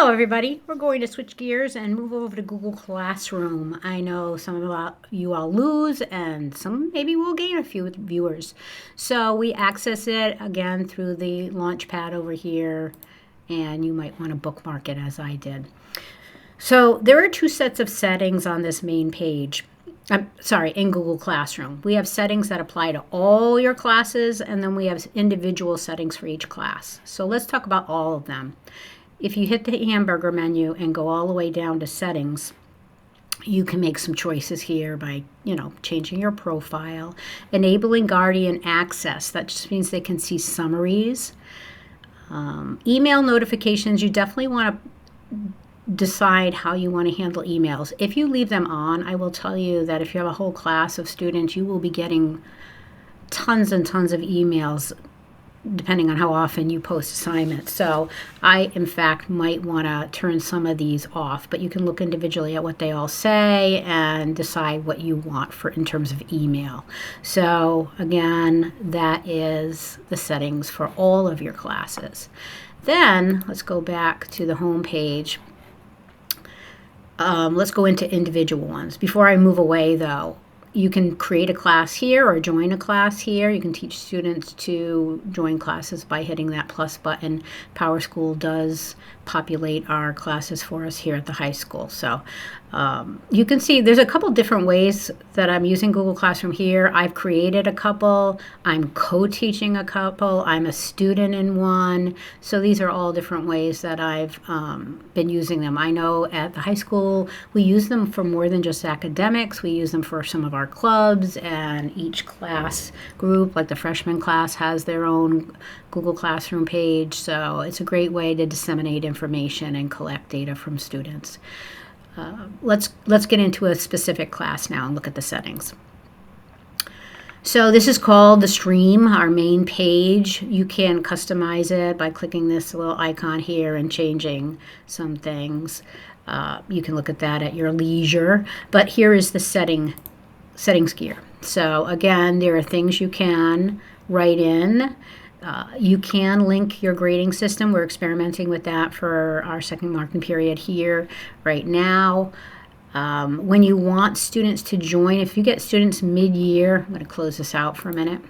Hello, everybody. We're going to switch gears and move over to Google Classroom. I know some of you all lose, and some maybe will gain a few viewers. So we access it again through the Launchpad over here, and you might want to bookmark it as I did. So there are two sets of settings on this main page. In Google Classroom. We have settings that apply to all your classes, and then we have individual settings for each class. So let's talk about all of them. If you hit the hamburger menu and go all the way down to settings, you can make some choices here by, changing your profile, enabling Guardian access. That just means they can see summaries. Email notifications, you definitely want to decide how you want to handle emails. If you leave them on, I will tell you that if you have a whole class of students, you will be getting tons and tons of emails depending on how often you post assignments. So I, in fact, might want to turn some of these off, but you can look individually at what they all say and decide what you want for in terms of email. So again, that is the settings for all of your classes. Then let's go back to the home page. Let's go into individual ones. Before I move away, though, you can create a class here or join a class here. You can teach students to join classes by hitting that plus button. PowerSchool does populate our classes for us here at the high school. So you can see there's a couple different ways that I'm using Google Classroom here. I've created a couple. I'm co-teaching a couple. I'm a student in one. So these are all different ways that I've been using them. I know at the high school we use them for more than just academics. We use them for some of our clubs, and each class group, like the freshman class, has their own Google Classroom page. So it's a great way to disseminate information and collect data from students. Let's get into a specific class now and look at the settings. So this is called the stream, our main page. You can customize it by clicking this little icon here and changing some things. You can look at that at your leisure. But here is the settings gear. So again, there are things you can write in. You can link your grading system. We're experimenting with that for our second marking period here right now. When you want students to join, if you get students mid-year, I'm going to close this out for a minute,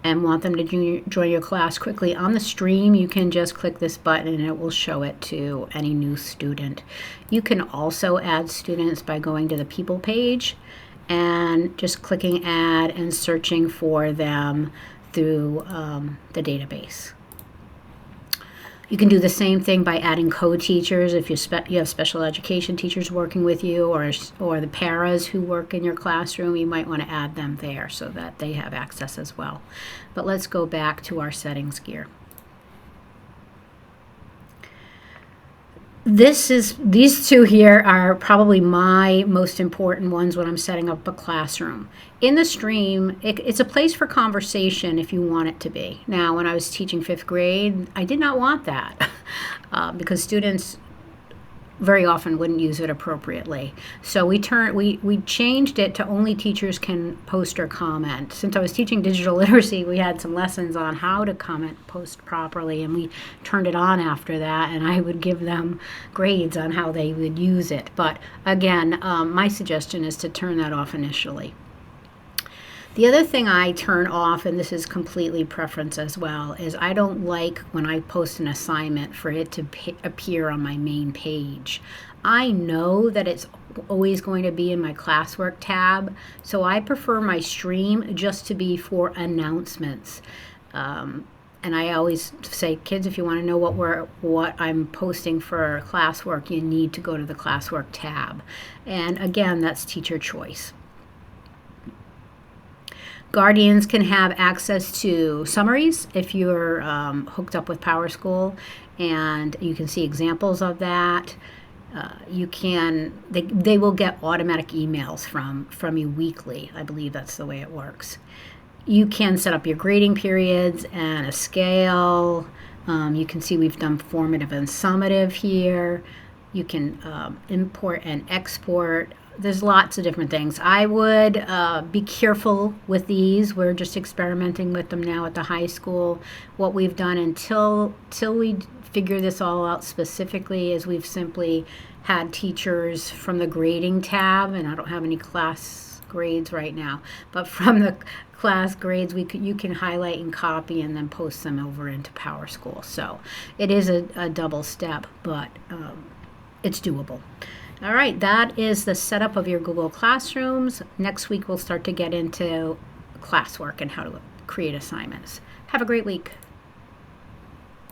and want them to join your class quickly, on the stream, you can just click this button and it will show it to any new student. You can also add students by going to the people page and just clicking add and searching for them through the database. You can do the same thing by adding co-teachers if you have special education teachers working with you, or the paras who work in your classroom. You might want to add them there so that they have access as well. But let's go back to our settings gear. These two here are probably my most important ones when I'm setting up a classroom. In the stream, it's a place for conversation if you want it to be. Now, when I was teaching 5th grade, I did not want that because students very often wouldn't use it appropriately. So we changed it to only teachers can post or comment. Since I was teaching digital literacy, we had some lessons on how to comment, post properly, and we turned it on after that, and I would give them grades on how they would use it. But again, my suggestion is to turn that off initially. The other thing I turn off, and this is completely preference as well, is I don't like when I post an assignment for it to appear on my main page. I know that it's always going to be in my classwork tab, so I prefer my stream just to be for announcements. And I always say, kids, if you want to know what I'm posting for classwork, you need to go to the classwork tab. And again, that's teacher choice. Guardians can have access to summaries if you're hooked up with PowerSchool, and you can see examples of that. They will get automatic emails from you weekly. I believe that's the way it works. You can set up your grading periods and a scale. You can see we've done formative and summative here. You can import and export there's lots of different things. I would be careful with these. We're just experimenting with them now at the high school. What we've done until we figure this all out specifically is we've simply had teachers from the grading tab, and I don't have any class grades right now, but from the class grades you can highlight and copy and then post them over into PowerSchool. So it is a double step, but it's doable. All right, that is the setup of your Google Classrooms. Next week we'll start to get into classwork and how to create assignments. Have a great week.